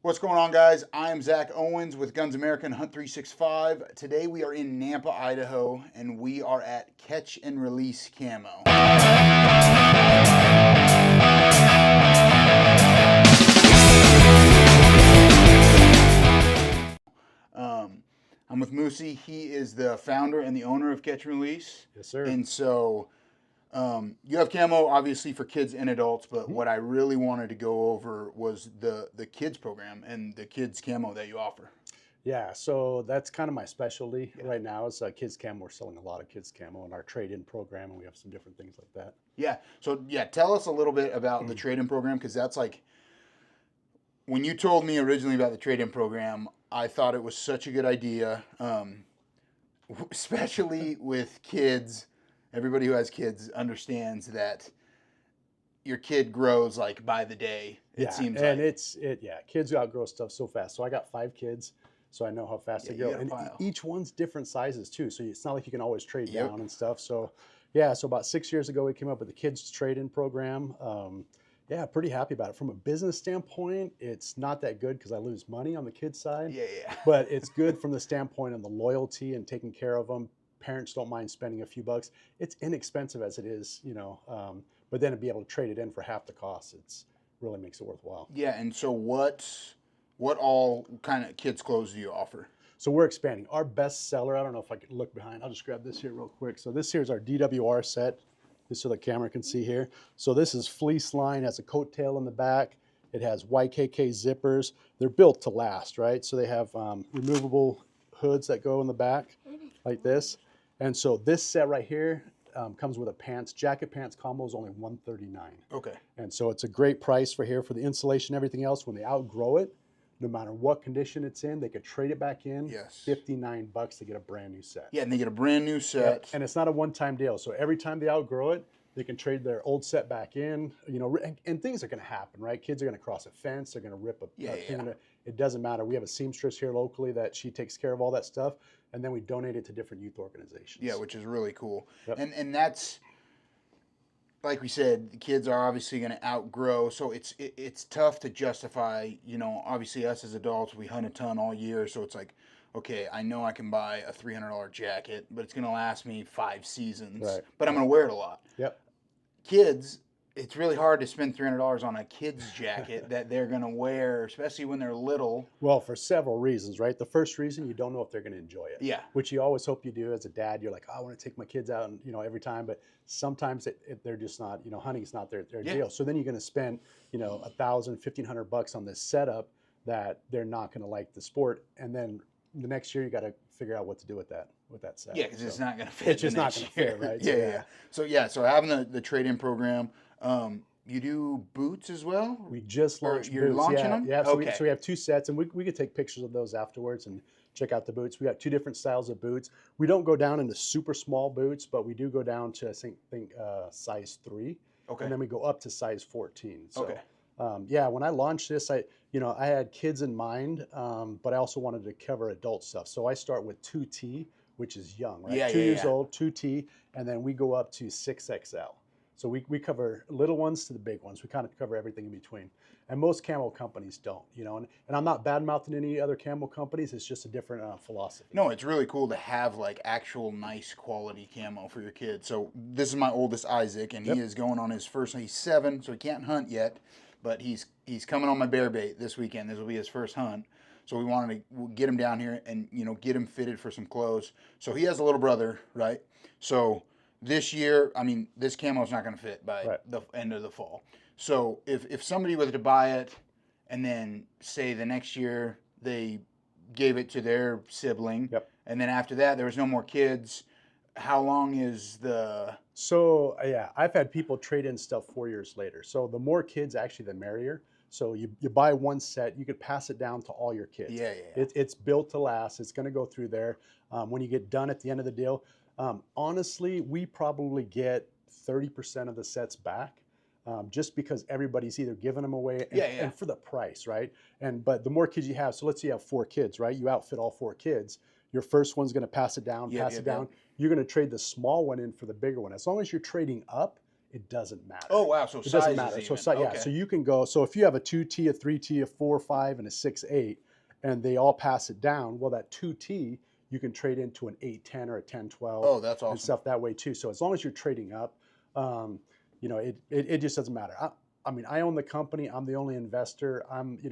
What's going on, guys? I'm Zach Owens with Gunsamerica and Hunt365. Today we are in Nampa, Idaho, and we are at Catch and Release Camo. I'm with Moosey. He is the founder and the owner of Catch and Release. Yes, sir. And so you have camo, obviously, for kids and adults, but what I really wanted to go over was the kids program and the kids camo that you offer. Yeah, so that's kind of my specialty right now is kids camo. We're selling a lot of kids camo in our trade-in program, and we have some different things like that. Yeah. So tell us a little bit about the trade-in program, because that's like, when you told me originally about the trade-in program, I thought it was such a good idea, especially with kids. Everybody who has kids understands that your kid grows like by the day. It seems and like. kids outgrow stuff so fast. So I got 5 kids, so I know how fast they grow, and each one's different sizes too. So it's not like you can always trade down and stuff. So so about 6 years ago, we came up with the kids trade-in program. Pretty happy about it. From a business standpoint, it's not that good because I lose money on the kids side. But it's good from the standpoint of the loyalty and taking care of them. Parents don't mind spending a few bucks. It's inexpensive as it is, but then to be able to trade it in for half the cost, it's really makes it worthwhile. Yeah, and so what all kind of kids clothes do you offer? So we're expanding. Our best seller, I don't know if I can look behind. I'll just grab this here real quick. So this here is our DWR set. Just so the camera can see here. So this is fleece line, has a coat tail in the back. It has YKK zippers. They're built to last, right? So they have removable hoods that go in the back like this. And so this set right here comes with a pants. Jacket pants combo is only $139. Okay. And so it's a great price for here for the insulation, everything else. When they outgrow it, no matter what condition it's in, they could trade it back in. Yes. $59 to get a brand new set. Yeah, and they get a brand new set. Yep. And it's not a one-time deal. So every time they outgrow it, they can trade their old set back in. And things are going to happen, right? Kids are going to cross a fence. They're going to rip a thing. It doesn't matter. We have a seamstress here locally that she takes care of all that stuff, and then we donate it to different youth organizations. Yeah, which is really cool. Yep. And that's, like we said, the kids are obviously going to outgrow, so it's tough to justify. Obviously us as adults, we hunt a ton all year, so it's like, okay, I know I can buy a $300 jacket, but it's going to last me 5 seasons. Right. But I'm going to wear it a lot. Yep. Kids, it's really hard to spend $300 on a kid's jacket that they're going to wear, especially when they're little. Well, for several reasons, right? The first reason, you don't know if they're going to enjoy it. Yeah. Which you always hope you do as a dad. You're like, oh, I want to take my kids out, and every time, but sometimes they're just not. Hunting's not their deal. So then you're going to spend $1,000, $1,500 on this setup that they're not going to like the sport, and then the next year you got to figure out what to do with that set. Yeah, because it's not going to fit. It's just not going to fit, right? So having the trade-in program. You do boots as well? We just launched You're boots. launching them? Yeah, so we have 2 sets, and we could take pictures of those afterwards and check out the boots. We got 2 different styles of boots. We don't go down into super small boots, but we do go down to, I think size 3. Okay. And then we go up to size 14. So, okay. When I launched this, I had kids in mind, but I also wanted to cover adult stuff. So I start with 2T, which is young, right? 2 years old, 2T, and then we go up to 6XL. So we cover little ones to the big ones. We kind of cover everything in between. And most camo companies don't, and I'm not bad-mouthing any other camo companies. It's just a different philosophy. No, it's really cool to have like actual nice quality camo for your kids. So this is my oldest, Isaac, and he is going on his first, he's 7, so he can't hunt yet, but he's coming on my bear bait this weekend. This will be his first hunt. So we wanted to get him down here and, get him fitted for some clothes. So he has a little brother, right? So this year, this camo is not going to fit by the end of the fall. So if somebody was to buy it and then say the next year they gave it to their sibling, and then after that there was no more kids, how long is the... So I've had people trade in stuff 4 years later. So the more kids, actually, the merrier. So you buy one set, you could pass it down to all your kids. It's built to last. It's going to go through there. When you get done at the end of the deal, honestly, we probably get 30% of the sets back, just because everybody's either giving them away and for the price, right? But the more kids you have, so let's say you have 4 kids, right? You outfit all 4 kids. Your first one's going to pass it down, You're going to trade the small one in for the bigger one. As long as you're trading up, it doesn't matter. Oh wow, so it size doesn't matter. is even. So yeah, so you can go. So if you have a 2T, a 3T, a 4.5, and a 6.8, and they all pass it down, well, that 2T you can trade into an 8.10 or a 10.12. Oh, that's awesome. And stuff that way too. So as long as you're trading up, you know, it just doesn't matter. I mean, I own the company. I'm the only investor.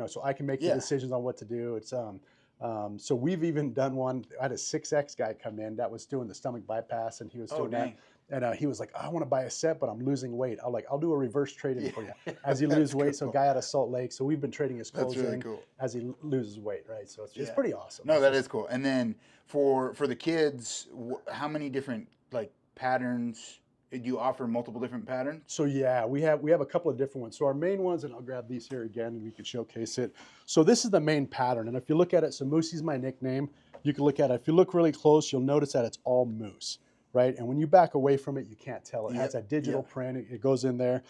So I can make the decisions on what to do. It's so we've even done one. I had a 6X guy come in that was doing the stomach bypass, and he was doing that. And he was like, I want to buy a set, but I'm losing weight. I'll do a reverse trade-in for you as he loses weight. So guy out of Salt Lake. So we've been trading his clothes in as he loses weight, right? So it's pretty awesome. No, that is cool. And then for the kids, how many different like patterns? Do you offer multiple different patterns? So yeah, we have a couple of different ones. So our main ones, and I'll grab these here again, and we can showcase it. So this is the main pattern, and if you look at it, so Moosey's my nickname. You can look at it. If you look really close, you'll notice that it's all moose. Right, and when you back away from it, you can't tell. It has a digital print. It goes in there.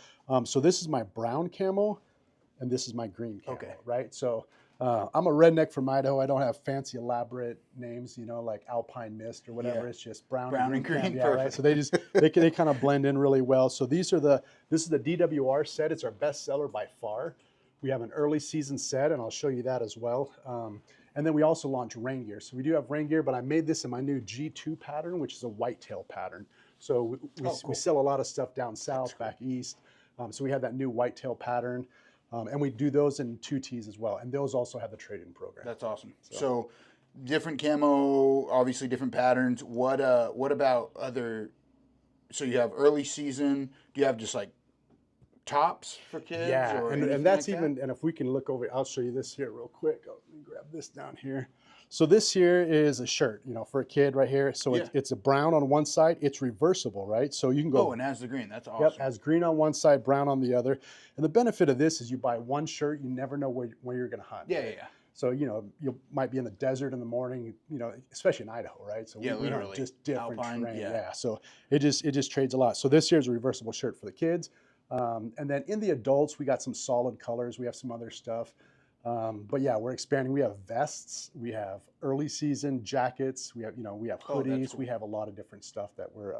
So this is my brown camo, and this is my green camo. Right. So I'm a redneck from Idaho. I don't have fancy, elaborate names, like Alpine Mist or whatever. It's just brown and green. Yeah, right. So they kind of blend in really well. So this is the DWR set. It's our best seller by far. We have an early season set, and I'll show you that as well. And then we also launch rain gear. So we do have rain gear, but I made this in my new G2 pattern, which is a whitetail pattern. So we sell a lot of stuff down south, back east. So we have that new whitetail pattern. And we do those in 2Ts as well. And those also have the trade-in program. That's awesome. So different camo, obviously different patterns. What about other, so you have early season, do you have just like tops for kids? Yeah, or and that's like even, and if we can look over, I'll show you this here real quick. Let me grab this down here. So this here is a shirt, for a kid right here. So it's a brown on one side. It's reversible, right? So you can go. Oh, and has the green. That's awesome. Yep, has green on one side, brown on the other. And the benefit of this is you buy one shirt, you never know where you're going to hunt. Yeah, right? yeah. So, you might be in the desert in the morning, especially in Idaho, right? So we literally. Just different Alpine, terrain. Yeah. So it just trades a lot. So this here's a reversible shirt for the kids. And then in the adults, we got some solid colors. We have some other stuff. But yeah, we're expanding. We have vests, we have early season jackets, we have hoodies, cool. We have a lot of different stuff that we're,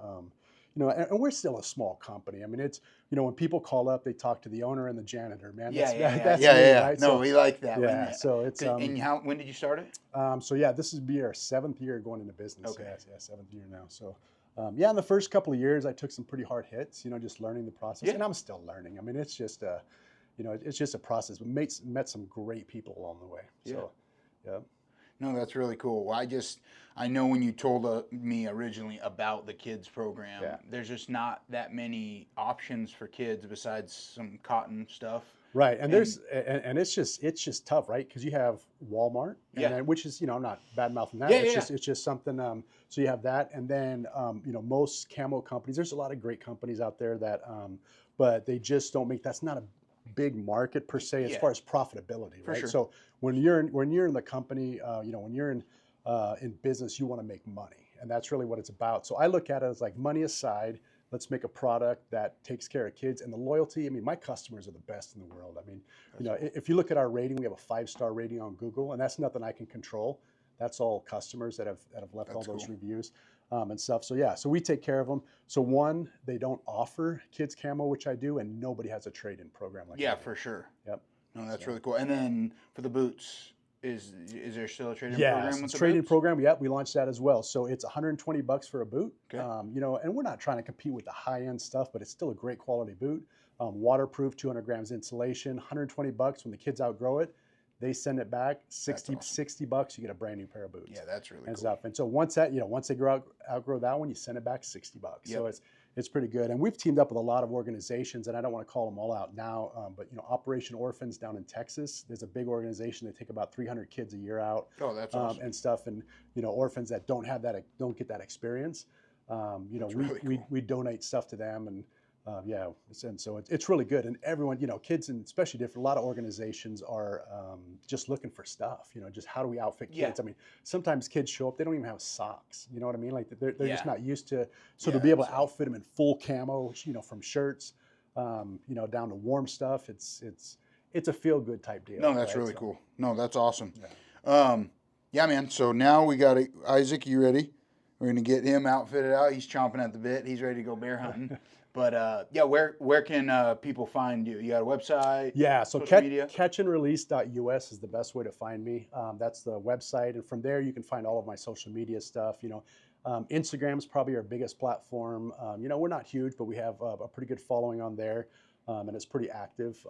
and we're still a small company. I mean, it's, when people call up, they talk to the owner and the janitor, man. That's me, right? No, we like that. Yeah. So it's, and when did you start it? So yeah, this is be our 7th year going into business. Okay. Yeah, 7th year now. So, in the first couple of years, I took some pretty hard hits, just learning the process, and I'm still learning. I mean, it's just, it's just a process. We met some great people along the way. So, yeah. No, that's really cool. Well, I know when you told me originally about the kids program, there's just not that many options for kids besides some cotton stuff. Right, and it's just tough, right? Because you have Walmart, which is I'm not bad mouthing that. It's just something. So you have that, and then most camo companies. There's a lot of great companies out there that, but they just don't make. That's not a big market per se as far as profitability, right? Sure. So when you're in the company, when you're in business, you want to make money, and that's really what it's about. So I look at it as like money aside. Let's make a product that takes care of kids and the loyalty. I mean, my customers are the best in the world. I mean, if you look at our rating, we have a 5-star rating on Google, and that's nothing I can control. That's all customers that have left all those reviews and stuff. So yeah, so we take care of them. So one, they don't offer kids camo, which I do, and nobody has a trade-in program like that. Yeah, for sure. Yep. No, that's really cool. And then for the boots, is there still a trade-in program with the trade-in boots? program. Yeah, we launched that as well. So it's $120 for a boot. Okay. And we're not trying to compete with the high-end stuff, but it's still a great quality boot. Waterproof, 200 grams insulation, $120 when the kids outgrow it. They send it back, $60, you get a brand new pair of boots. Yeah, that's really cool. Stuff. And so once they outgrow that one, you send it back $60. Yep. So it's pretty good. And we've teamed up with a lot of organizations, and I don't want to call them all out now, but Operation Orphans down in Texas, there's a big organization. They take about 300 kids a year out. Oh, that's awesome. And stuff, and orphans that don't get that experience. Really cool. We donate stuff to them, and and so it's really good. And everyone, kids, and especially a lot of organizations are just looking for stuff, just how do we outfit kids? I mean, sometimes kids show up, they don't even have socks, you know what I mean? Like they're just not used to, so to be able to outfit them in full camo, from shirts, down to warm stuff, it's a feel good type deal. No, that's really cool. No, that's awesome. Yeah, man. So now we got Isaac, you ready? We're going to get him outfitted out. He's chomping at the bit. He's ready to go bear hunting. But yeah, where can people find you? You got a website? Yeah, so social media? catchandrelease.us is the best way to find me. That's the website, and from there you can find all of my social media stuff. Instagram is probably our biggest platform. We're not huge, but we have a pretty good following on there, and it's pretty active.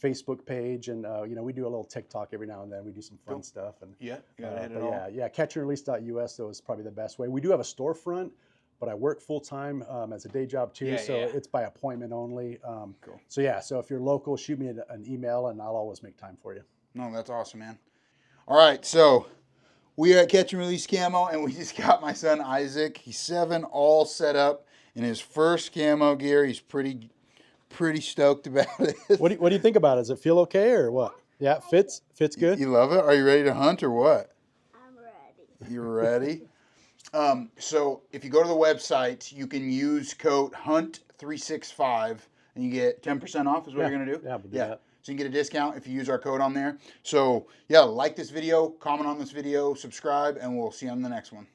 Facebook page, and we do a little TikTok every now and then. We do some fun stuff, and Yeah, gotta hit it all. yeah, catchandrelease.us though is probably the best way. We do have a storefront, but I work full time as a day job too, so it's by appointment only. Cool. So yeah, so if you're local, shoot me an email, and I'll always make time for you. No, that's awesome, man. All right, so we are at Catch and Release Camo, and we just got my son Isaac. He's 7, all set up in his first camo gear. He's pretty stoked about it. What do you think about it? Does it feel okay or what? Yeah, fits good. You love it? Are you ready to hunt or what? I'm ready. You're ready? So if you go to the website, you can use code Hunt365 and you get 10% off is what you're going to do? Yeah, we'll do that. So you can get a discount if you use our code on there. So yeah, like this video, comment on this video, subscribe, and we'll see you on the next one.